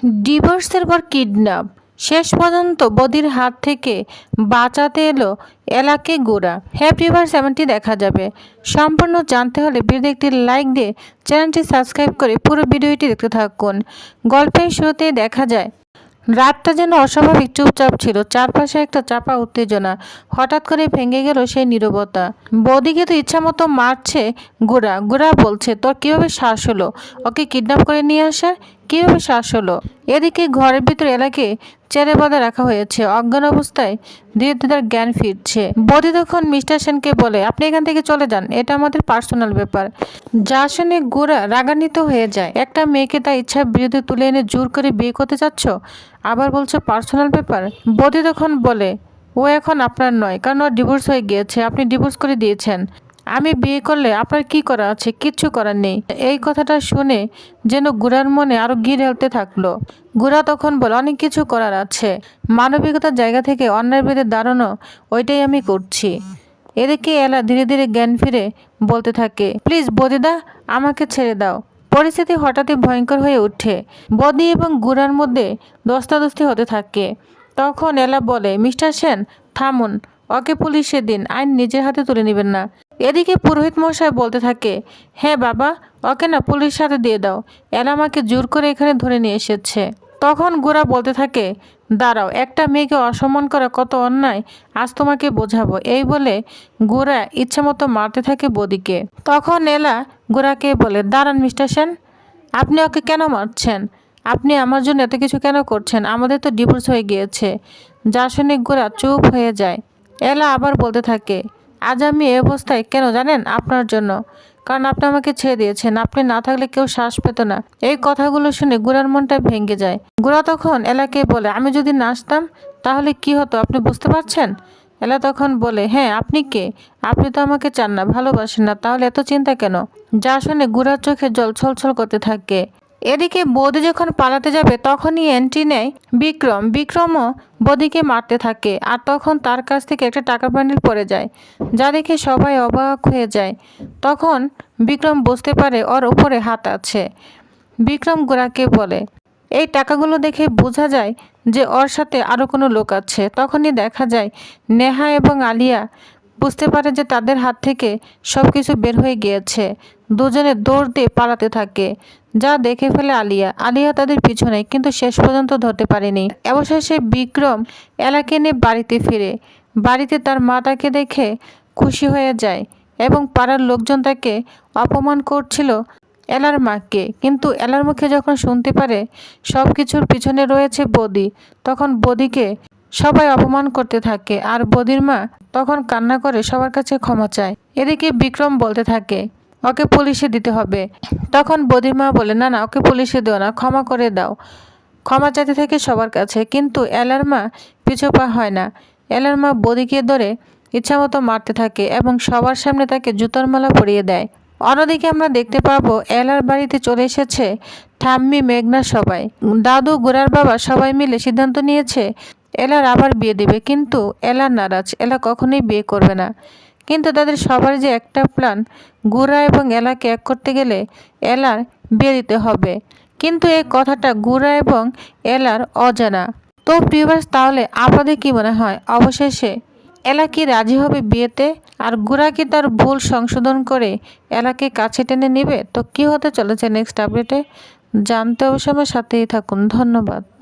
ডিভোর্সের পর কিডন্যাপ, শেষ পর্যন্ত বদির হাত থেকে বাঁচাতে এলো এলাকে গোরা। হ্যাঁ ভিউয়ার্স, এমনটি দেখা যাবে। সম্পূর্ণ জানতে হলে ভিডিওতে একটি লাইক দিয়ে চ্যানেলটি সাবস্ক্রাইব করে পুরো ভিডিওটি দেখতে থাকুন। গল্পের শুরুতেই দেখা যায় রাতটা যেন অস্বাভাবিক চুপচাপ ছিল, চারপাশে একটা চাপা উত্তেজনা। হঠাৎ করে ভেঙে গেল সেই নীরবতা। বৌদিকে তো ইচ্ছা মতো মারছে গোরা। গোরা বলছে, তোর কিভাবে শ্বাস হলো ওকে কিডন্যাপ করে নিয়ে আসা? কিভাবে শ্বাস হলো? এদিকে ঘরের ভিতরে এলাকে চেরে বাঁধা রাখা হয়েছে। অজ্ঞান অবস্থায় ধীরে ধীরে তার জ্ঞান ফিরছে। বৌদি তখন মিস্টার সেনকে বলে, আপনি এখান থেকে চলে যান, এটা আমাদের পার্সোনাল ব্যাপার। যা শুনে গোরা রাগান্বিত হয়ে যায়। একটা মেয়েকে তার ইচ্ছার বিরুদ্ধে তুলে এনে জোর করে বিয়ে করতে চাচ্ছ, আবার বলছো পার্সোনাল ব্যাপার। বৌদি তখন বলে, ও এখন আপনার নয়, কারণ ওর ডিভোর্স হয়ে গিয়েছে, আপনি ডিভোর্স করে দিয়েছেন। আমি বিয়ে করলে আপনার কি করা আছে? কিচ্ছু করার নেই। এই কথাটা শুনে যেন গোরার মনে আরো ঘি ঢেলতে থাকলো। গোরা তখন বলে, অনেক কিছু করার আছে। মানবিকতার জায়গা থেকে অন্যায়ের বিরুদ্ধে দাঁড়ানো, ওইটাই আমি করছি। এদিকে এলা ধীরে ধীরে জ্ঞান ফিরে বলতে থাকে, প্লিজ বদিদা, আমাকে ছেড়ে দাও। পরিস্থিতি হঠাৎই ভয়ঙ্কর হয়ে ওঠে। বদি এবং গোরার মধ্যে দস্তাদস্তি হতে থাকে। তখন এলা বলে, মিস্টার সেন থামুন, ওকে পুলিশে দিন, আইন নিজের হাতে তুলে নেবেন না। এদিকে পুরোহিত মশাই বলতে থাকে, হ্যাঁ বাবা, ওকে না পুলিশের হাতে দিয়ে দাও। এলা আমাকে জোর করে এখানে ধরে নিয়ে এসেছে। তখন গোরা বলতে থাকে, দাঁড়াও, একটা মেয়েকে অসম্মান করা কত অন্যায়, আজ তোমাকে বোঝাবো। এই বলে গোরা ইচ্ছামতো মারতে থাকে বদিকে। তখন এলা গোরাকে বলে, দাঁড়ান মিস্টার সেন, আপনি ওকে কেন মারছেন? আপনি আমার জন্য এত কিছু কেন করছেন? আমাদের তো ডিভোর্স হয়ে গিয়েছে। যা শুনে গোরা চুপ হয়ে যায়। এলা আবার বলতে থাকে, আজ আমি এই অবস্থায় কেন জানেন? আপনার জন্য। কারণ আপনি আমাকে ছেড়ে দিয়েছেন, আপনি না থাকলে কেউ শ্বাস পেত না। এই কথাগুলো শুনে গোরার মনটা ভেঙে যায়। গোরা তখন এলাকে বলে, আমি যদি নাচতাম তাহলে কি হতো আপনি বুঝতে পারছেন? এলা তখন বলে, হ্যাঁ আপনি কে? আপনি তো আমাকে চান না, ভালোবাসেন না, তাহলে এত চিন্তা কেন? যা শুনে গোরার চোখে জল ছলছল করতে থাকে। এদিকে বৌদি যখন পালাতে যাবে তখনই এন্ট্রি নেয় বিক্রম। বিক্রমও বৌদিকে মারতে থাকে, আর তখন তার কাছ থেকে একটা টাকার বান্ডিল পড়ে যায়, যা দেখে সবাই অবাক হয়ে যায়। তখন বিক্রম বুঝতে পারে ওর উপরে হাত আছে। বিক্রম গোরাকে বলে, এই টাকাগুলো দেখে বোঝা যায় যে ওর সাথে আরও কোনো লোক আছে। তখনই দেখা যায় নেহা এবং আলিয়া বুঝতে পারে যে তাদের হাত থেকে সব কিছু বের হয়ে গিয়েছে। দুজনে দৌড় দিয়ে পালাতে থাকে, যা দেখে ফেলে আলিয়া। আলিয়া তাদের পিছনে, কিন্তু শেষ পর্যন্ত ধরতে পারেনি। অবশেষে বিক্রম এলাকে নিয়ে বাড়িতে ফিরে। বাড়িতে তার মা তাকে দেখে খুশি হয়ে যায় এবং পাড়ার লোকজন তাকে অপমান করছিল এলার মাকে। কিন্তু এলার মুখে যখন শুনতে পারে সব কিছুর পিছনে রয়েছে বদি, তখন বদিকে সবাই অপমান করতে থাকে। আর বদির মা তখন কান্না করে সবার কাছে ক্ষমা চায়। এদিকে বিক্রম বলতে থাকে, ওকে পুলিশে দিতে হবে। তখন বদির মা বলে, না না, ওকে পুলিশে দিও না, ক্ষমা করে দাও। ক্ষমা চাইতে থাকে সবার কাছে, কিন্তু এলার মা পিছুপা হয় না। এলার মা বদিকে ধরে ইচ্ছামতো মারতে থাকে এবং সবার সামনে তাকে জুতোর মালা পরিয়ে দেয়। অন্যদিকে আমরা দেখতে পাবো এলার বাড়িতে চলে এসেছে ঠাম্মি, মেঘনা, সবাই। দাদু, গোরার বাবা সবাই মিলে সিদ্ধান্ত নিয়েছে এলার আবার বিয়ে দেবে। কিন্তু এলা নারাজ, এলা কখনোই বিয়ে করবে না। কিন্তু তাদের সবার যে একটা প্ল্যান, গোরা এবং এলাকে এক করতে গেলে এলার বিয়ে দিতে হবে। কিন্তু এই কথাটা গোরা এবং এলার অজানা। তো ভিউয়ার্স, তাহলে আপনাদের কি মনে হয় অবশেষে এলা কি রাজি হবে বিয়েতে? আর গোরা কি তার ভুল সংশোধন করে এলাকে কাছে টেনে নেবে? তো কি হতে চলেছে নেক্সট আপডেটে জানতে অবশ্যই আমার সাথেই থাকুন। ধন্যবাদ।